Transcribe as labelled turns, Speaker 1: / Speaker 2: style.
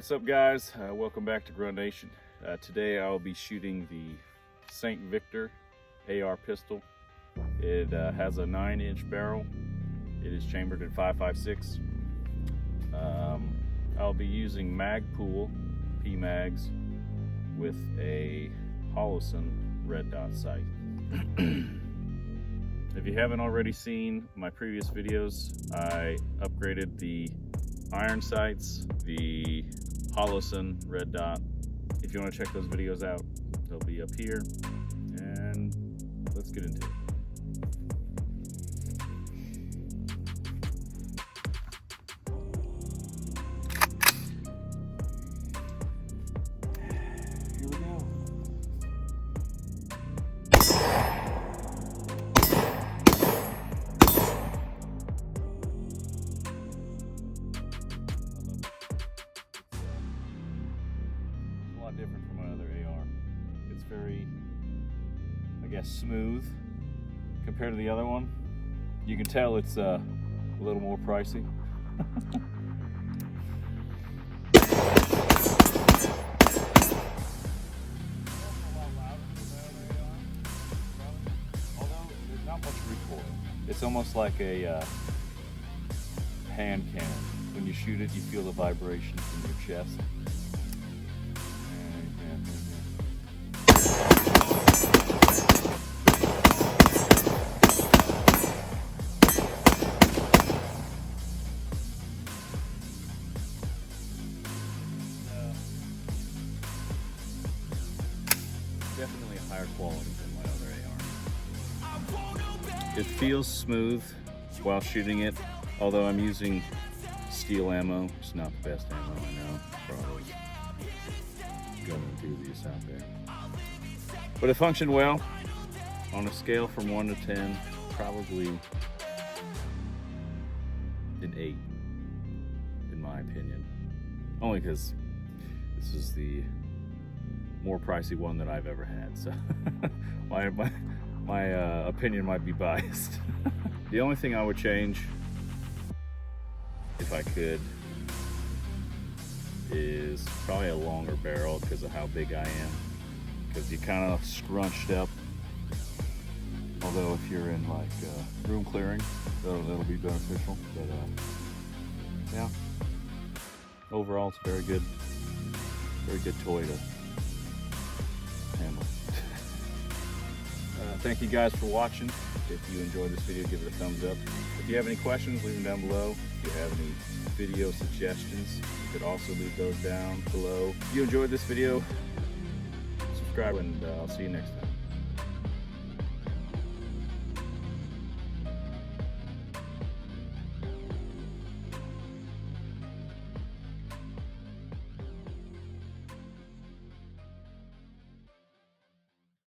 Speaker 1: What's up, guys? Welcome back to GRUNT Nation. Today I'll be shooting the Saint Victor AR pistol. It has a 9-inch barrel. It is chambered in 5.56. I'll be using MAGPUL PMags with a Holosun red dot sight. If you haven't already seen my previous videos, I upgraded the iron sights, the Holosun red dot. If you want to check those videos out, they'll be up here, and let's get into it. Here we go. Different from my other AR. It's very, I guess, smooth compared to the other one. You can tell it's a little more pricey. Although there's not much recoil. It's almost like a hand cannon. When you shoot it, you feel the vibration from your chest. Definitely a higher quality than my other AR. It feels smooth while shooting it, although I'm using steel ammo. It's not the best ammo, I know. Probably gonna do these out there. But it functioned well. On a scale from 1 to 10, probably an 8, in my opinion. Only because this is the more pricey one that I've ever had, so my opinion might be biased. The only thing I would change, if I could, is probably a longer barrel because of how big I am. Because you kind of scrunched up. Although if you're in like room clearing, that'll be beneficial. But yeah, overall it's very good toy to handle. Thank you guys for watching. If you enjoyed this video, give it a thumbs up. If you have any questions, leave them down below. If you have any video suggestions, you could also leave those down below. If you enjoyed this video, subscribe, and I'll see you next time.